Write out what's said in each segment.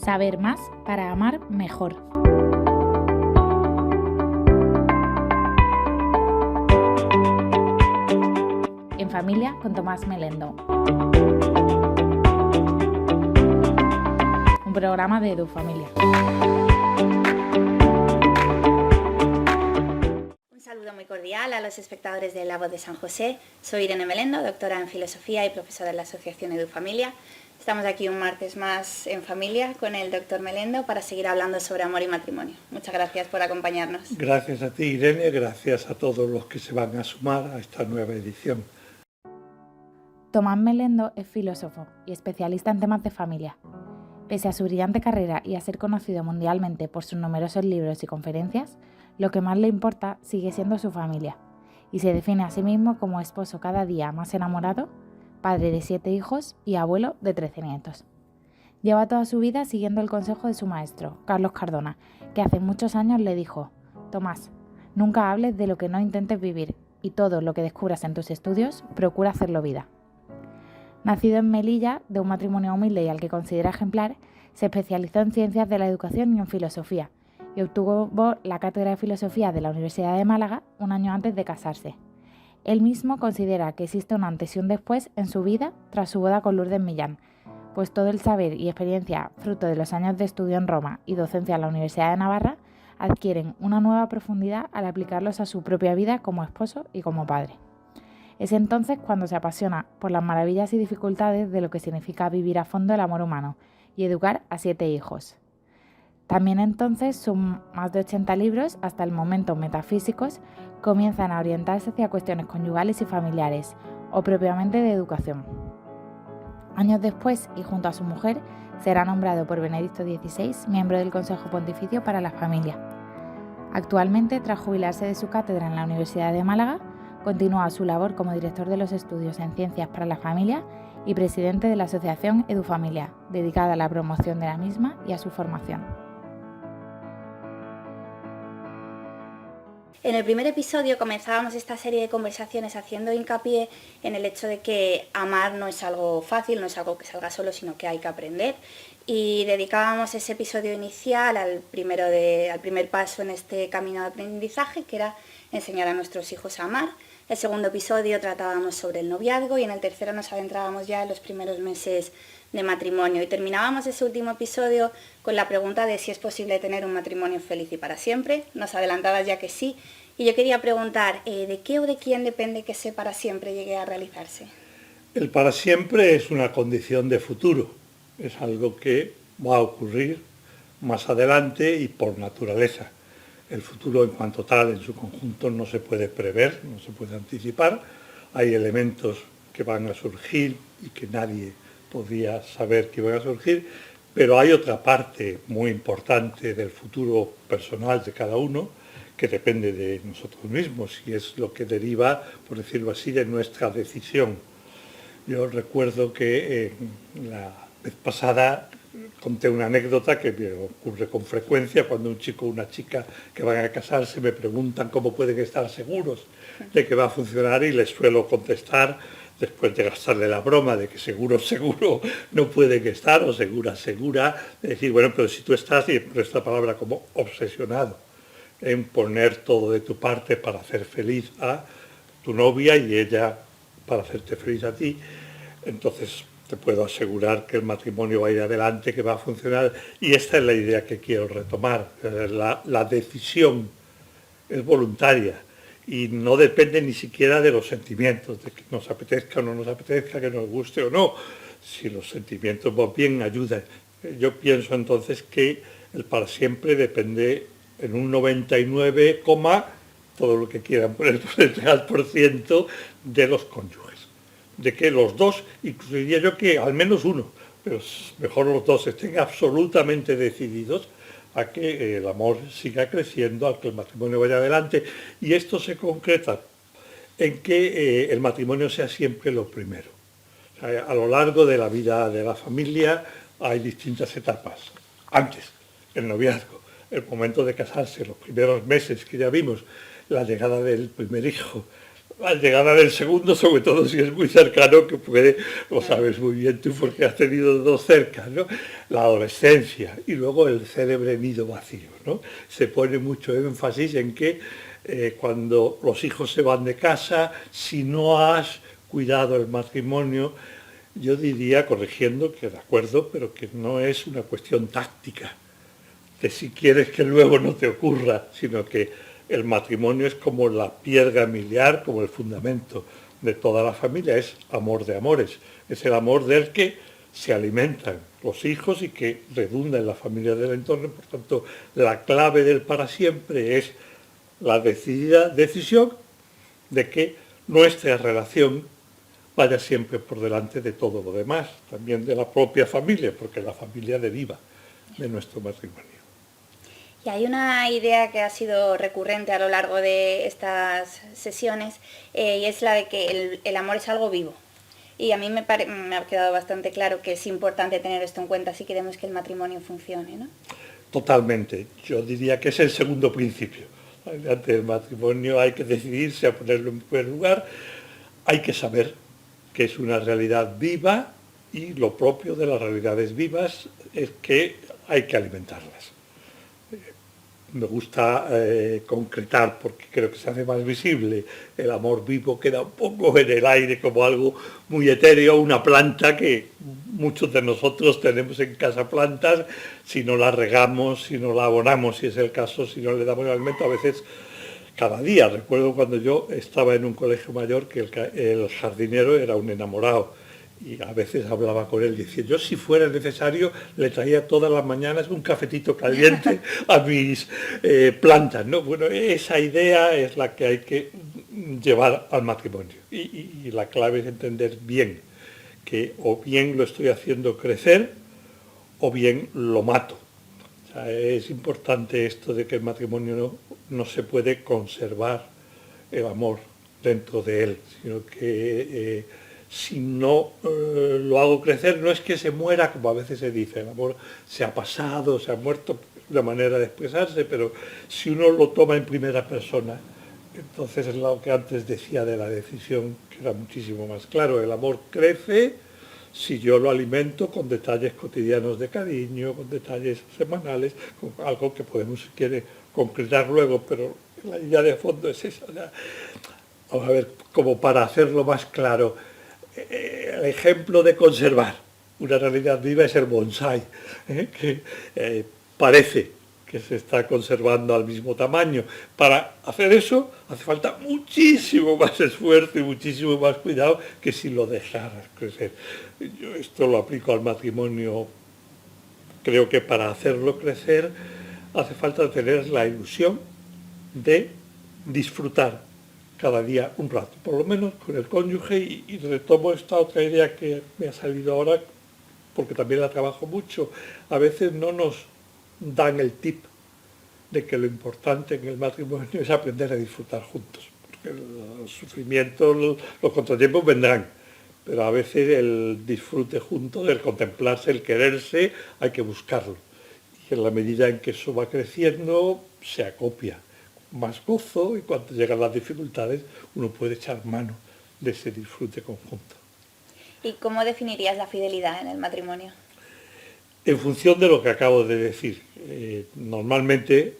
Saber más para amar mejor. En familia con Tomás Melendo. Un programa de EduFamilia. Un saludo muy cordial a los espectadores de La Voz de San José. Soy Irene Melendo, doctora en Filosofía y profesora de la Asociación EduFamilia. Estamos aquí un martes más en familia con el doctor Melendo para seguir hablando sobre amor y matrimonio. Muchas gracias por acompañarnos. Gracias a ti, Irene, gracias a todos los que se van a sumar a esta nueva edición. Tomás Melendo es filósofo y especialista en temas de familia. Pese a su brillante carrera y a ser conocido mundialmente por sus numerosos libros y conferencias, lo que más le importa sigue siendo su familia, y se define a sí mismo como esposo cada día más enamorado, padre de 7 hijos y abuelo de 13 nietos. Lleva toda su vida siguiendo el consejo de su maestro, Carlos Cardona, que hace muchos años le dijo: Tomás, nunca hables de lo que no intentes vivir, y todo lo que descubras en tus estudios, procura hacerlo vida. Nacido en Melilla, de un matrimonio humilde y al que considera ejemplar, se especializó en ciencias de la educación y en filosofía, y obtuvo la cátedra de filosofía de la Universidad de Málaga un año antes de casarse. Él mismo considera que existe un antes y un después en su vida tras su boda con Lourdes Millán, pues todo el saber y experiencia fruto de los años de estudio en Roma y docencia en la Universidad de Navarra adquieren una nueva profundidad al aplicarlos a su propia vida como esposo y como padre. Es entonces cuando se apasiona por las maravillas y dificultades de lo que significa vivir a fondo el amor humano y educar a 7 hijos. También entonces sus más de 80 libros, hasta el momento metafísicos, comienzan a orientarse hacia cuestiones conyugales y familiares, o propiamente de educación. Años después, y junto a su mujer, será nombrado por Benedicto XVI miembro del Consejo Pontificio para la Familia. Actualmente, tras jubilarse de su cátedra en la Universidad de Málaga, continúa su labor como director de los estudios en Ciencias para la Familia y presidente de la Asociación EduFamilia, dedicada a la promoción de la misma y a su formación. En el primer episodio comenzábamos esta serie de conversaciones haciendo hincapié en el hecho de que amar no es algo fácil, no es algo que salga solo, sino que hay que aprender. Y dedicábamos ese episodio inicial al primer paso en este camino de aprendizaje, que era enseñar a nuestros hijos a amar. El segundo episodio tratábamos sobre el noviazgo y en el tercero nos adentrábamos ya en los primeros meses de matrimonio. Y terminábamos ese último episodio con la pregunta de si es posible tener un matrimonio feliz y para siempre. Nos adelantabas ya que sí. Y yo quería preguntar, ¿de qué o de quién depende que ese para siempre llegue a realizarse? El para siempre es una condición de futuro. Es algo que va a ocurrir más adelante y por naturaleza. El futuro en cuanto tal, en su conjunto, no se puede prever, no se puede anticipar. Hay elementos que van a surgir y que nadie podía saber que iban a surgir, pero hay otra parte muy importante del futuro personal de cada uno que depende de nosotros mismos y es lo que deriva, por decirlo así, de nuestra decisión. Yo recuerdo que la vez pasada conté una anécdota que me ocurre con frecuencia cuando un chico o una chica que van a casarse me preguntan cómo pueden estar seguros de que va a funcionar y les suelo contestar, después de gastarle la broma de que seguro no pueden estar, o segura, de decir, bueno, pero si tú estás, y por esta palabra como obsesionado, en poner todo de tu parte para hacer feliz a tu novia y ella para hacerte feliz a ti, entonces te puedo asegurar que el matrimonio va a ir adelante, que va a funcionar, y esta es la idea que quiero retomar. La decisión es voluntaria y no depende ni siquiera de los sentimientos, de que nos apetezca o no nos apetezca, que nos guste o no. Si los sentimientos van bien, ayudan. Yo pienso entonces que el para siempre depende en un 99, todo lo que quieran poner por ciento de los cónyuges. De que los dos, incluso diría yo que al menos uno, pero mejor los dos estén absolutamente decididos a que el amor siga creciendo, a que el matrimonio vaya adelante. Y esto se concreta en que el matrimonio sea siempre lo primero. O sea, a lo largo de la vida de la familia hay distintas etapas. Antes, el noviazgo, el momento de casarse, los primeros meses que ya vimos, la llegada del primer hijo, al llegar al segundo, sobre todo si es muy cercano, que puede, lo sabes muy bien tú porque has tenido dos cerca, ¿no? La adolescencia y luego el célebre nido vacío, ¿no? Se pone mucho énfasis en que cuando los hijos se van de casa, si no has cuidado el matrimonio, yo diría, corrigiendo, que de acuerdo, pero que no es una cuestión táctica, de si quieres que luego no te ocurra, sino que el matrimonio es como la piedra miliar, como el fundamento de toda la familia, es amor de amores, es el amor del que se alimentan los hijos y que redunda en la familia del entorno. Por tanto, la clave del para siempre es la decidida decisión de que nuestra relación vaya siempre por delante de todo lo demás, también de la propia familia, porque la familia deriva de nuestro matrimonio. Y hay una idea que ha sido recurrente a lo largo de estas sesiones y es la de que el amor es algo vivo. Y a mí me ha quedado bastante claro que es importante tener esto en cuenta si queremos que el matrimonio funcione, ¿no? Totalmente. Yo diría que es el segundo principio. Ante el matrimonio hay que decidirse a ponerlo en primer lugar. Hay que saber que es una realidad viva y lo propio de las realidades vivas es que hay que alimentarlas. Me gusta concretar porque creo que se hace más visible. El amor vivo queda un poco en el aire como algo muy etéreo, una planta que muchos de nosotros tenemos en casa plantas, si no la regamos, si no la abonamos, si es el caso, si no le damos el alimento, a veces cada día. Recuerdo cuando yo estaba en un colegio mayor que el jardinero era un enamorado. Y a veces hablaba con él y decía, yo si fuera necesario le traía todas las mañanas un cafetito caliente a mis plantas, ¿no? Bueno, esa idea es la que hay que llevar al matrimonio. Y la clave es entender bien que o bien lo estoy haciendo crecer o bien lo mato. O sea, es importante esto de que el matrimonio no se puede conservar el amor dentro de él, sino que si no lo hago crecer, no es que se muera, como a veces se dice, el amor se ha pasado, se ha muerto, una manera de expresarse, pero si uno lo toma en primera persona, entonces es lo que antes decía de la decisión, que era muchísimo más claro. El amor crece si yo lo alimento con detalles cotidianos de cariño, con detalles semanales, con algo que podemos, si quiere, concretar luego, pero la idea de fondo es esa. Vamos a ver, como para hacerlo más claro, el ejemplo de conservar una realidad viva es el bonsái, que parece que se está conservando al mismo tamaño. Para hacer eso hace falta muchísimo más esfuerzo y muchísimo más cuidado que si lo dejaras crecer. Yo esto lo aplico al matrimonio. Creo que para hacerlo crecer hace falta tener la ilusión de disfrutar cada día un rato, por lo menos con el cónyuge, y retomo esta otra idea que me ha salido ahora, porque también la trabajo mucho. A veces no nos dan el tip de que lo importante en el matrimonio es aprender a disfrutar juntos, porque los sufrimientos, los contratiempos vendrán, pero a veces el disfrute juntos, el contemplarse, el quererse, hay que buscarlo. Y en la medida en que eso va creciendo, se acopia más gozo, y cuando llegan las dificultades uno puede echar mano de ese disfrute conjunto. ¿Y cómo definirías la fidelidad en el matrimonio? En función de lo que acabo de decir, normalmente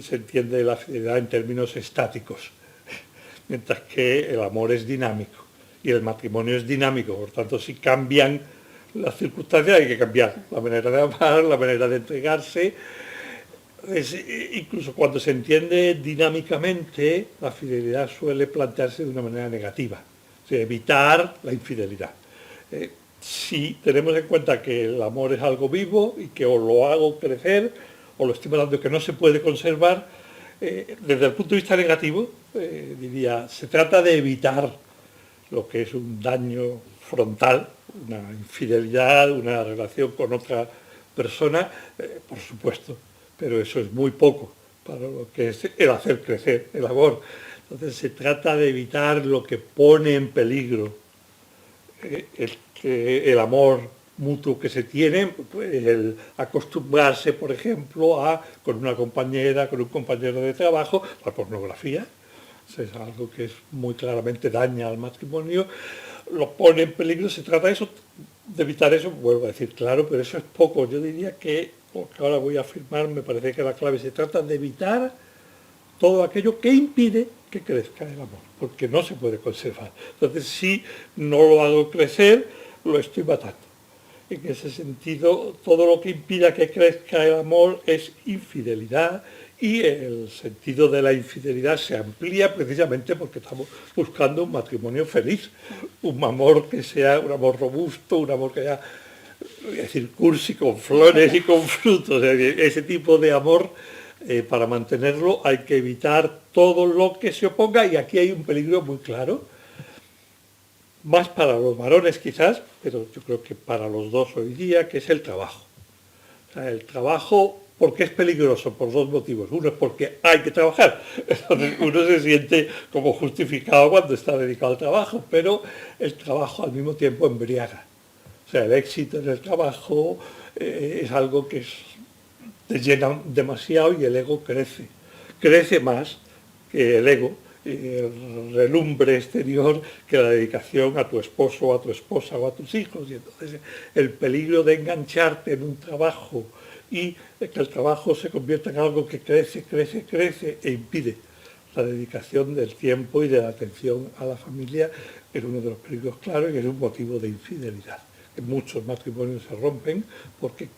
se entiende la fidelidad en términos estáticos, mientras que el amor es dinámico y el matrimonio es dinámico. Por tanto, si cambian las circunstancias hay que cambiar la manera de amar, la manera de entregarse. Incluso cuando se entiende dinámicamente, la fidelidad suele plantearse de una manera negativa, o sea, evitar la infidelidad. Si tenemos en cuenta que el amor es algo vivo y que o lo hago crecer o lo estoy hablando que no se puede conservar, desde el punto de vista negativo, diría, se trata de evitar lo que es un daño frontal, una infidelidad, una relación con otra persona, por supuesto. Pero eso es muy poco para lo que es el hacer crecer el amor. Entonces se trata de evitar lo que pone en peligro el amor mutuo que se tiene, pues el acostumbrarse, por ejemplo, con una compañera, con un compañero de trabajo, la pornografía. Es algo que es muy claramente daña al matrimonio, lo pone en peligro. Se trata de eso, de evitar eso, vuelvo a decir, claro, pero eso es poco. Yo diría que, porque ahora voy a afirmar, me parece que la clave se trata de evitar todo aquello que impide que crezca el amor, porque no se puede conservar. Entonces, si no lo hago crecer, lo estoy matando. En ese sentido, todo lo que impida que crezca el amor es infidelidad, y el sentido de la infidelidad se amplía precisamente porque estamos buscando un matrimonio feliz, un amor que sea un amor robusto, un amor que sea, voy a decir, cursi, con flores y con frutos. Ese tipo de amor, para mantenerlo hay que evitar todo lo que se oponga, y aquí hay un peligro muy claro, más para los varones quizás, pero yo creo que para los dos hoy día, que es el trabajo. O sea, el trabajo, ¿por qué es peligroso? Por dos motivos. Uno es porque hay que trabajar. Entonces uno se siente como justificado cuando está dedicado al trabajo, pero el trabajo al mismo tiempo embriaga. O sea, el éxito en el trabajo es algo que te llena demasiado, y el ego crece. Crece más que el ego, el relumbre exterior, que la dedicación a tu esposo, o a tu esposa o a tus hijos. Y entonces el peligro de engancharte en un trabajo y que el trabajo se convierta en algo que crece e impide la dedicación del tiempo y de la atención a la familia, es uno de los peligros claros, y es un motivo de infidelidad. En muchos matrimonios se rompen porque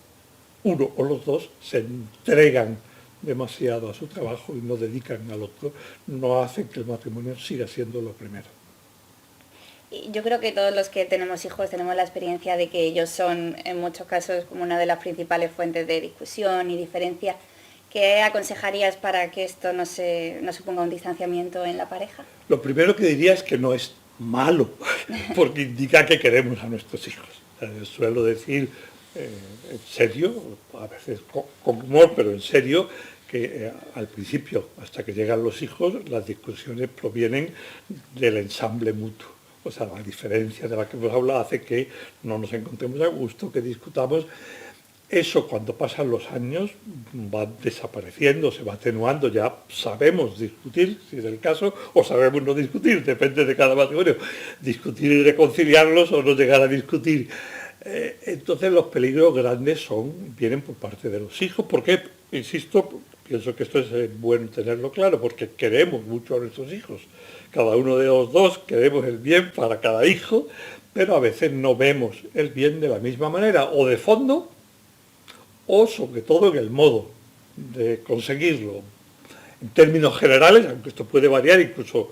uno o los dos se entregan demasiado a su trabajo y no dedican al otro, no hacen que el matrimonio siga siendo lo primero. Yo creo que todos los que tenemos hijos tenemos la experiencia de que ellos son en muchos casos como una de las principales fuentes de discusión y diferencia. ¿Qué aconsejarías para que esto no suponga un distanciamiento en la pareja? Lo primero que diría es que no es malo, porque indica que queremos a nuestros hijos. Suelo decir, en serio, a veces con humor, pero en serio, que al principio, hasta que llegan los hijos, las discusiones provienen del ensamble mutuo. O sea, la diferencia de la que hemos hablado hace que no nos encontremos a gusto, que discutamos. Eso, cuando pasan los años, va desapareciendo, se va atenuando. Ya sabemos discutir, si es el caso, o sabemos no discutir, depende de cada matrimonio. Discutir y reconciliarlos, o no llegar a discutir. Entonces los peligros grandes vienen por parte de los hijos, porque, insisto, pienso que esto es bueno tenerlo claro, porque queremos mucho a nuestros hijos. Cada uno de los dos queremos el bien para cada hijo, pero a veces no vemos el bien de la misma manera, o de fondo, o sobre todo en el modo de conseguirlo. En términos generales, aunque esto puede variar, incluso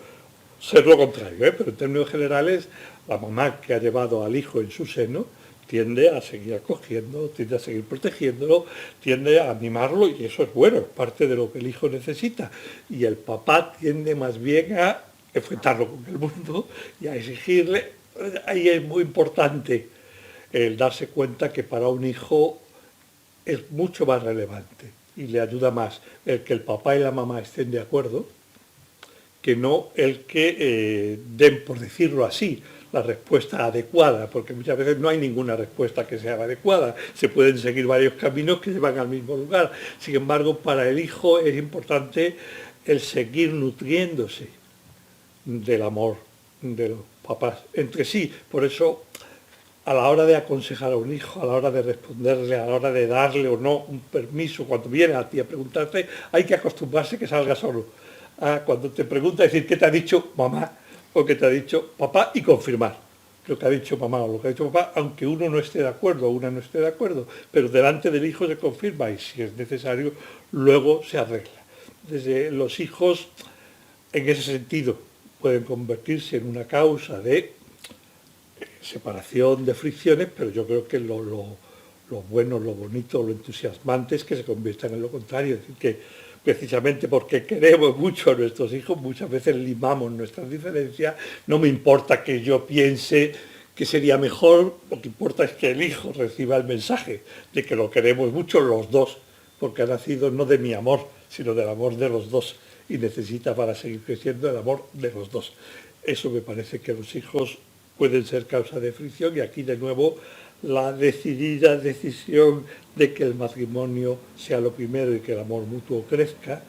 ser lo contrario, pero en términos generales, la mamá que ha llevado al hijo en su seno tiende a seguir acogiendo, tiende a seguir protegiéndolo, tiende a mimarlo, y eso es bueno, es parte de lo que el hijo necesita. Y el papá tiende más bien a enfrentarlo con el mundo y a exigirle. Ahí es muy importante el darse cuenta que para un hijo es mucho más relevante y le ayuda más el que el papá y la mamá estén de acuerdo, que no el que den, por decirlo así, la respuesta adecuada, porque muchas veces no hay ninguna respuesta que sea adecuada. Se pueden seguir varios caminos que llevan al mismo lugar. Sin embargo, para el hijo es importante el seguir nutriéndose del amor de los papás entre sí. Por eso, a la hora de aconsejar a un hijo, a la hora de responderle, a la hora de darle o no un permiso, cuando viene a ti a preguntarte, hay que acostumbrarse que salga solo. Cuando te pregunta, decir qué te ha dicho mamá o qué te ha dicho papá, y confirmar lo que ha dicho mamá o lo que ha dicho papá, aunque uno no esté de acuerdo o una no esté de acuerdo, pero delante del hijo se confirma, y si es necesario, luego se arregla. Desde los hijos, en ese sentido, pueden convertirse en una causa de separación, de fricciones, pero yo creo que lo bueno, lo bonito, lo entusiasmante es que se conviertan en lo contrario. Es decir, que precisamente porque queremos mucho a nuestros hijos, muchas veces limamos nuestras diferencias. No me importa que yo piense que sería mejor, lo que importa es que el hijo reciba el mensaje de que lo queremos mucho los dos, porque ha nacido no de mi amor, sino del amor de los dos, y necesita para seguir creciendo el amor de los dos. Eso me parece que los hijos pueden ser causa de fricción, y aquí de nuevo la decidida decisión de que el matrimonio sea lo primero y que el amor mutuo crezca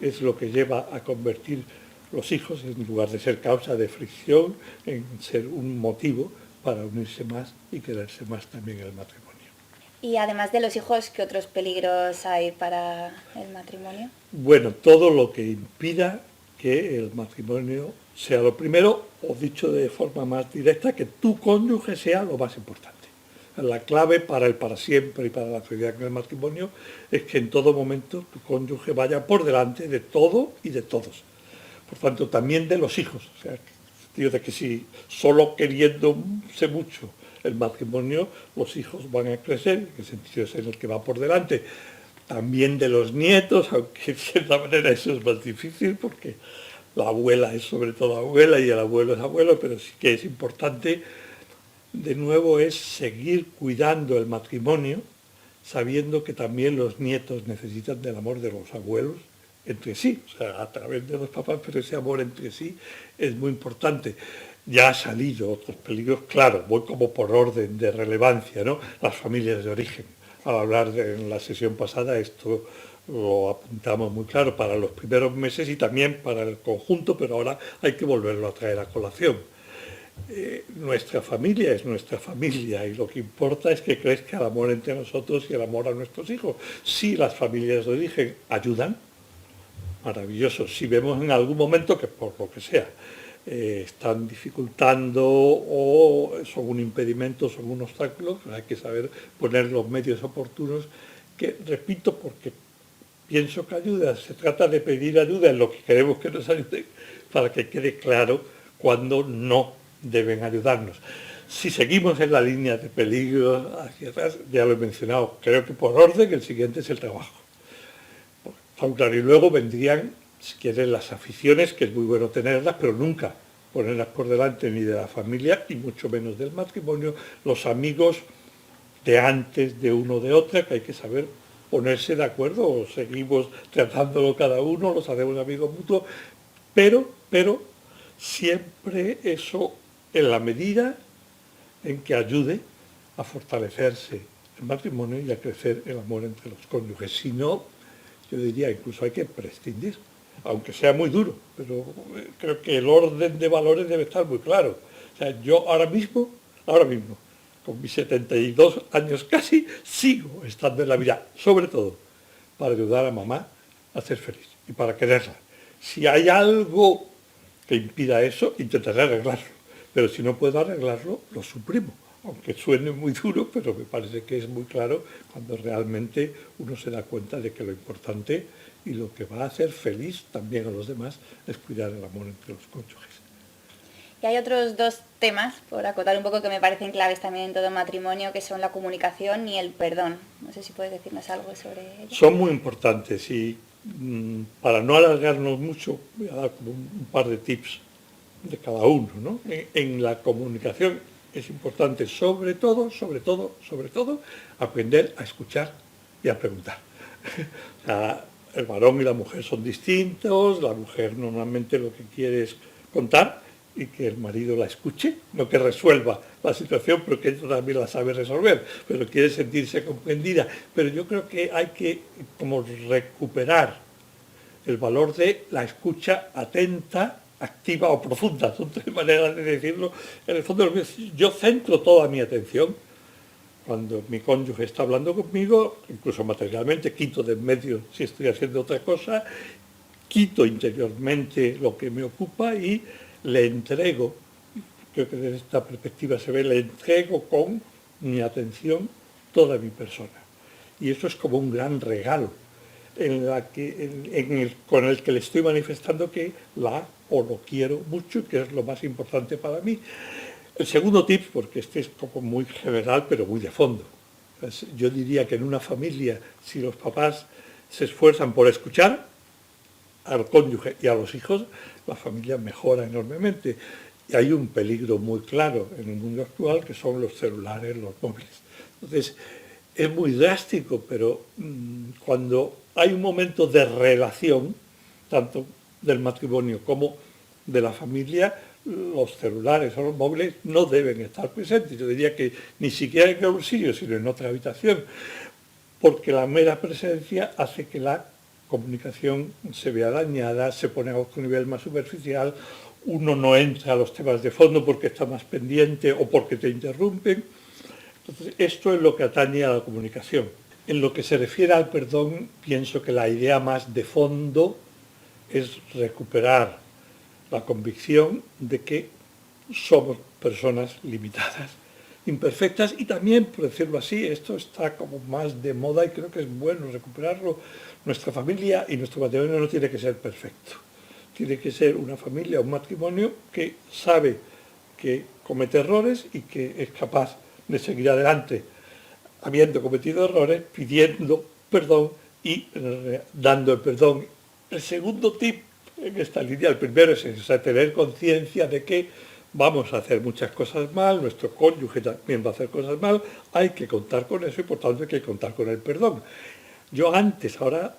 es lo que lleva a convertir los hijos, en lugar de ser causa de fricción, en ser un motivo para unirse más y quererse más también en el matrimonio. Y además de los hijos, ¿qué otros peligros hay para el matrimonio? Bueno, todo lo que impida que el matrimonio sea lo primero, o dicho de forma más directa, que tu cónyuge sea lo más importante. La clave para el para siempre y para la felicidad en el matrimonio es que en todo momento tu cónyuge vaya por delante de todo y de todos. Por tanto, también de los hijos. O sea, en el sentido de que si solo queriéndose mucho el matrimonio, los hijos van a crecer, en el sentido es en el que va por delante. También de los nietos, aunque de cierta manera eso es más difícil porque la abuela es sobre todo abuela y el abuelo es abuelo, pero sí que es importante, de nuevo, es seguir cuidando el matrimonio, sabiendo que también los nietos necesitan del amor de los abuelos entre sí, o sea, a través de los papás, pero ese amor entre sí es muy importante. Ya ha salido otros peligros, claro, voy como por orden de relevancia, ¿no? Las familias de origen. Al hablar en la sesión pasada esto lo apuntamos muy claro para los primeros meses y también para el conjunto, pero ahora hay que volverlo a traer a colación. Nuestra familia es nuestra familia y lo que importa es que crezca el amor entre nosotros y el amor a nuestros hijos. Si las familias de origen ayudan, maravilloso. Si vemos en algún momento que por lo que sea están dificultando o son un impedimento, son un obstáculo, hay que saber poner los medios oportunos, que repito porque pienso que ayuda, se trata de pedir ayuda en lo que queremos que nos ayuden para que quede claro cuando no deben ayudarnos. Si seguimos en la línea de peligro hacia atrás, ya lo he mencionado, creo que por orden el siguiente es el trabajo. Claro, y luego vendrían, si quieren, las aficiones, que es muy bueno tenerlas, pero nunca ponerlas por delante ni de la familia y mucho menos del matrimonio, los amigos de antes, de uno de otra, que hay que saber ponerse de acuerdo, o seguimos tratándolo cada uno, los hacemos amigos mutuos, pero siempre eso en la medida en que ayude a fortalecerse el matrimonio y a crecer el amor entre los cónyuges. Si no, yo diría incluso hay que prescindir, aunque sea muy duro, pero creo que el orden de valores debe estar muy claro. O sea, yo ahora mismo, con mis 72 años casi, sigo estando en la vida, sobre todo para ayudar a mamá a ser feliz y para quererla. Si hay algo que impida eso, intentaré arreglarlo, pero si no puedo arreglarlo, lo suprimo. Aunque suene muy duro, pero me parece que es muy claro cuando realmente uno se da cuenta de que lo importante y lo que va a hacer feliz también a los demás es cuidar el amor entre los cónyuges. Y hay otros dos temas, por acotar un poco, que me parecen claves también en todo matrimonio, que son la comunicación y el perdón. No sé si puedes decirnos algo sobre ello. Son muy importantes y para no alargarnos mucho, voy a dar como un par de tips de cada uno, ¿no? En la comunicación es importante sobre todo, aprender a escuchar y a preguntar. O sea, el varón y la mujer son distintos, la mujer normalmente lo que quiere es contar y que el marido la escuche, no que resuelva la situación, pero que ella también la sabe resolver, pero quiere sentirse comprendida. Pero yo creo que hay que como recuperar el valor de la escucha atenta, activa o profunda, son tres maneras de decirlo. En el fondo yo centro toda mi atención cuando mi cónyuge está hablando conmigo, incluso materialmente, quito de en medio si estoy haciendo otra cosa, quito interiormente lo que me ocupa y le entrego, creo que desde esta perspectiva se ve, le entrego con mi atención toda mi persona. Y eso es como un gran regalo con el que le estoy manifestando que la o lo quiero mucho y que es lo más importante para mí. El segundo tip, porque este es como muy general pero muy de fondo, pues yo diría que en una familia, si los papás se esfuerzan por escuchar al cónyuge y a los hijos, la familia mejora enormemente. Y hay un peligro muy claro en el mundo actual que son los celulares, los móviles. Entonces, es muy drástico, pero cuando hay un momento de relación, tanto del matrimonio como de la familia, los celulares o los móviles no deben estar presentes. Yo diría que ni siquiera en el bolsillo, sino en otra habitación, porque la mera presencia hace que la comunicación se vea dañada, se pone a otro nivel más superficial, uno no entra a los temas de fondo porque está más pendiente o porque te interrumpen. Entonces, esto es lo que atañe a la comunicación. En lo que se refiere al perdón, pienso que la idea más de fondo es recuperar la convicción de que somos personas limitadas, imperfectas, y también, por decirlo así, esto está como más de moda y creo que es bueno recuperarlo. Nuestra familia y nuestro matrimonio no tiene que ser perfecto. Tiene que ser una familia, un matrimonio que sabe que comete errores y que es capaz de seguir adelante habiendo cometido errores, pidiendo perdón y dando el perdón. El segundo tip en esta línea, el primero es tener conciencia de que vamos a hacer muchas cosas mal, nuestro cónyuge también va a hacer cosas mal, hay que contar con eso y por tanto hay que contar con el perdón. Yo antes, ahora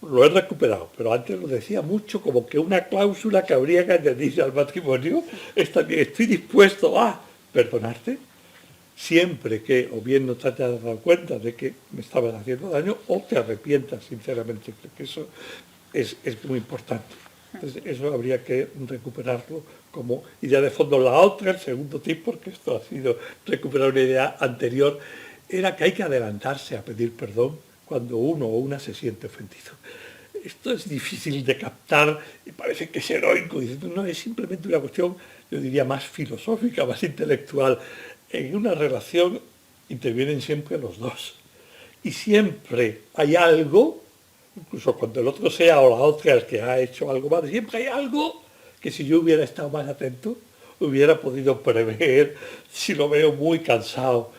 lo he recuperado, pero antes lo decía mucho como que una cláusula que habría que añadir al matrimonio es también estoy dispuesto a perdonarte siempre que o bien no te hayas dado cuenta de que me estabas haciendo daño o te arrepientas sinceramente. Creo que eso es muy importante. Entonces, eso habría que recuperarlo como idea de fondo. La otra, el segundo tip, porque esto ha sido recuperar una idea anterior, era que hay que adelantarse a pedir perdón cuando uno o una se siente ofendido. Esto es difícil de captar y parece que es heroico. No, es simplemente una cuestión, yo diría, más filosófica, más intelectual. En una relación intervienen siempre los dos. Y siempre hay algo, incluso cuando el otro sea o la otra el que ha hecho algo mal, siempre hay algo que si yo hubiera estado más atento, hubiera podido prever. Si lo veo muy cansado,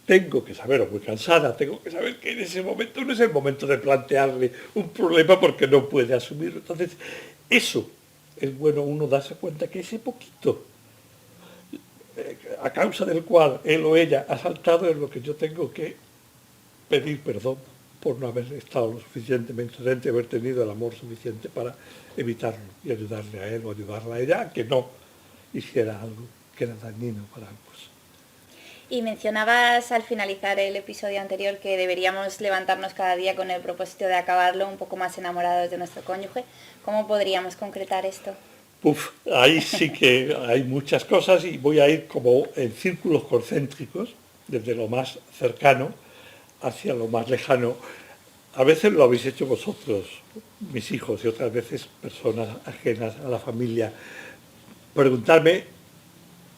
tengo que saber, o muy cansada, tengo que saber que en ese momento no es el momento de plantearle un problema porque no puede asumirlo. Entonces, eso es bueno uno darse cuenta que ese poquito, a causa del cual él o ella ha saltado, es lo que yo tengo que pedir perdón por no haber estado lo suficientemente presente, haber tenido el amor suficiente para evitarlo y ayudarle a él o ayudarla a ella a que no hiciera algo que era dañino para ambos. Y mencionabas al finalizar el episodio anterior que deberíamos levantarnos cada día con el propósito de acabarlo un poco más enamorados de nuestro cónyuge. ¿Cómo podríamos concretar esto? Ahí sí que hay muchas cosas y voy a ir como en círculos concéntricos, desde lo más cercano hacia lo más lejano. A veces lo habéis hecho vosotros, mis hijos, y otras veces personas ajenas a la familia. Preguntarme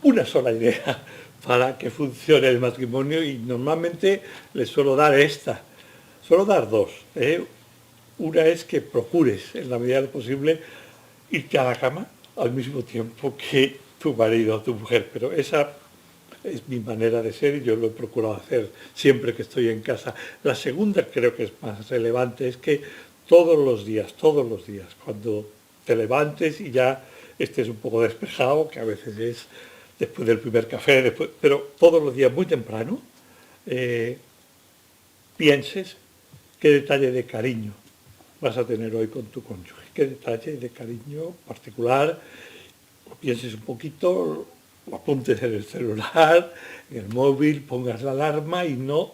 una sola idea para que funcione el matrimonio y normalmente les suelo dar suelo dar dos. Una es que procures, en la medida de lo posible, irte a la cama al mismo tiempo que tu marido o tu mujer, pero esa es mi manera de ser y yo lo he procurado hacer siempre que estoy en casa. La segunda, creo que es más relevante, es que todos los días, cuando te levantes y ya estés un poco despejado, que a veces es después del primer café, pero todos los días muy temprano, pienses qué detalle de cariño vas a tener hoy con tu cónyuge, qué detalle de cariño particular, lo pienses un poquito, lo apuntes en el celular, en el móvil, pongas la alarma y no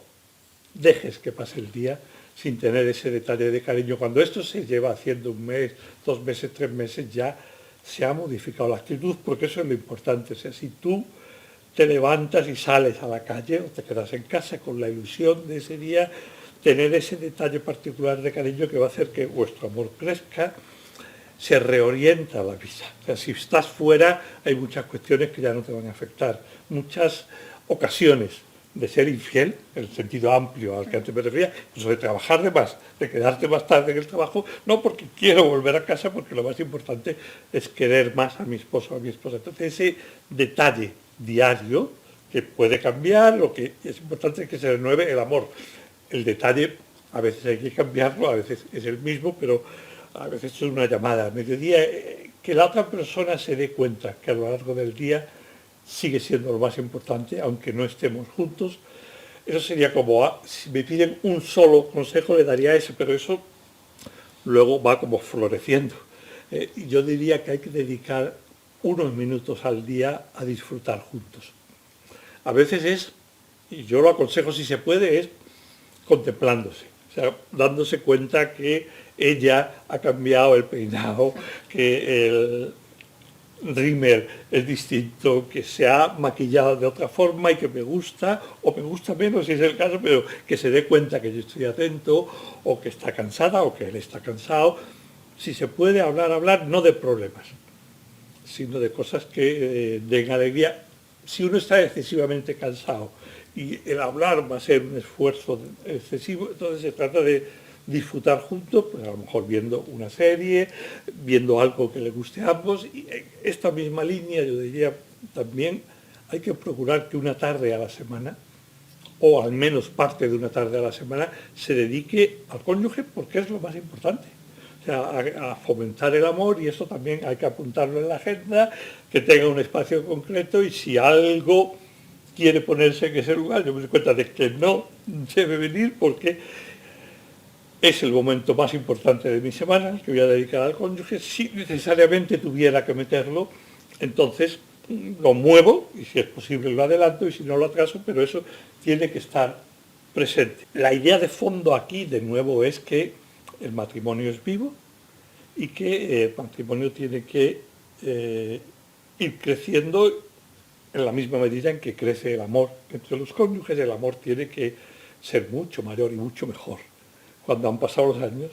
dejes que pase el día sin tener ese detalle de cariño. Cuando esto se lleva haciendo 1 mes, 2 meses, 3 meses, ya se ha modificado la actitud, porque eso es lo importante. O sea, si tú te levantas y sales a la calle o te quedas en casa con la ilusión de ese día, tener ese detalle particular de cariño que va a hacer que vuestro amor crezca, se reorienta la vida. O sea, si estás fuera, hay muchas cuestiones que ya no te van a afectar. Muchas ocasiones de ser infiel, en el sentido amplio al que antes me refería, incluso de trabajar de más, de quedarte más tarde en el trabajo, no porque quiero volver a casa, porque lo más importante es querer más a mi esposo o a mi esposa. Entonces ese detalle diario que puede cambiar, lo que es importante es que se renueve el amor. El detalle a veces hay que cambiarlo, a veces es el mismo, pero a veces es una llamada a mediodía, que la otra persona se dé cuenta que a lo largo del día sigue siendo lo más importante, aunque no estemos juntos. Eso sería como, si me piden un solo consejo le daría ese, pero eso luego va como floreciendo. Y yo diría que hay que dedicar unos minutos al día a disfrutar juntos. A veces es, y yo lo aconsejo si se puede, es contemplándose, o sea, dándose cuenta que ella ha cambiado el peinado, que el rímel es distinto, que se ha maquillado de otra forma y que me gusta, o me gusta menos si es el caso, pero que se dé cuenta que yo estoy atento, o que está cansada, o que él está cansado. Si se puede hablar, no de problemas, sino de cosas que den alegría. Si uno está excesivamente cansado y el hablar va a ser un esfuerzo excesivo, entonces se trata de disfrutar juntos, pues a lo mejor viendo una serie, viendo algo que le guste a ambos. Y en esta misma línea yo diría también hay que procurar que una tarde a la semana, o al menos parte de una tarde a la semana, se dedique al cónyuge, porque es lo más importante. O sea, a fomentar el amor, y eso también hay que apuntarlo en la agenda, que tenga un espacio concreto, y si algo quiere ponerse en ese lugar, yo me doy cuenta de que no debe venir, porque es el momento más importante de mi semana, que voy a dedicar al cónyuge. Si necesariamente tuviera que meterlo, entonces lo muevo, y si es posible lo adelanto, y si no lo atraso, pero eso tiene que estar presente. La idea de fondo aquí, de nuevo, es que el matrimonio es vivo y que el matrimonio tiene que ir creciendo en la misma medida en que crece el amor entre los cónyuges. El amor tiene que ser mucho mayor y mucho mejor. Cuando han pasado los años,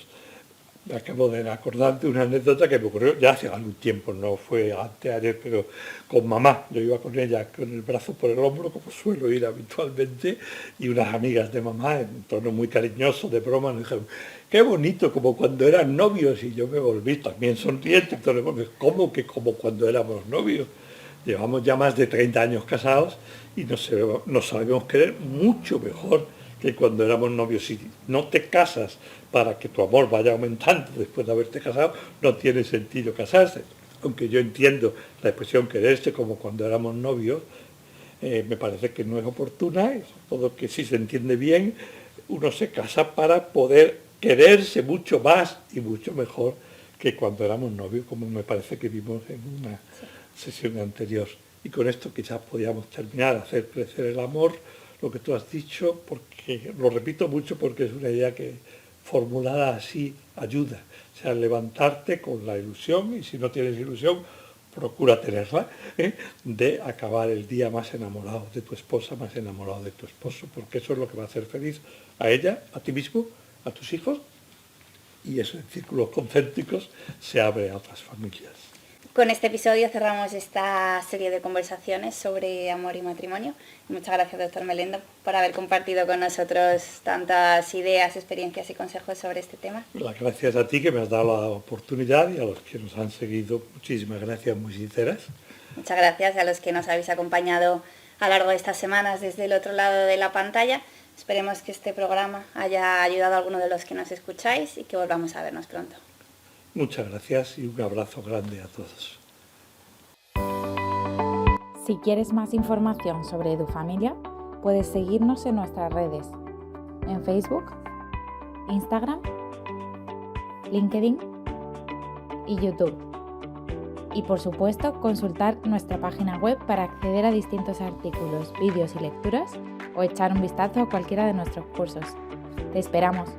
me acabo de acordar de una anécdota que me ocurrió ya hace algún tiempo, no fue anteayer, pero con mamá. Yo iba con ella con el brazo por el hombro, como suelo ir habitualmente, y unas amigas de mamá, en tono muy cariñoso, de broma, nos dijeron: qué bonito, como cuando eran novios. Y yo me volví también sonriente, entonces, ¿cómo que como cuando éramos novios? Llevamos ya más de 30 años casados y nos sabemos querer mucho mejor que cuando éramos novios. Si no te casas para que tu amor vaya aumentando después de haberte casado, no tiene sentido casarse. Aunque yo entiendo la expresión quererse como cuando éramos novios, me parece que no es oportuna, es todo que si se entiende bien, uno se casa para poder quererse mucho más y mucho mejor que cuando éramos novios, como me parece que vimos en una sesión anterior. Y con esto quizás podíamos terminar, hacer crecer el amor, lo que tú has dicho, porque lo repito mucho porque es una idea que formulada así ayuda. O sea, levantarte con la ilusión, y si no tienes ilusión, procura tenerla, de acabar el día más enamorado de tu esposa, más enamorado de tu esposo, porque eso es lo que va a hacer feliz a ella, a ti mismo, a tus hijos, y eso en círculos concéntricos se abre a otras familias. Con este episodio cerramos esta serie de conversaciones sobre amor y matrimonio. Muchas gracias, doctor Melendo, por haber compartido con nosotros tantas ideas, experiencias y consejos sobre este tema. Las gracias a ti, que me has dado la oportunidad, y a los que nos han seguido, muchísimas gracias, muy sinceras. Muchas gracias a los que nos habéis acompañado a lo largo de estas semanas desde el otro lado de la pantalla. Esperemos que este programa haya ayudado a alguno de los que nos escucháis y que volvamos a vernos pronto. Muchas gracias y un abrazo grande a todos. Si quieres más información sobre EduFamilia, puedes seguirnos en nuestras redes, en Facebook, Instagram, LinkedIn y YouTube. Y por supuesto, consultar nuestra página web para acceder a distintos artículos, vídeos y lecturas, o echar un vistazo a cualquiera de nuestros cursos. ¡Te esperamos!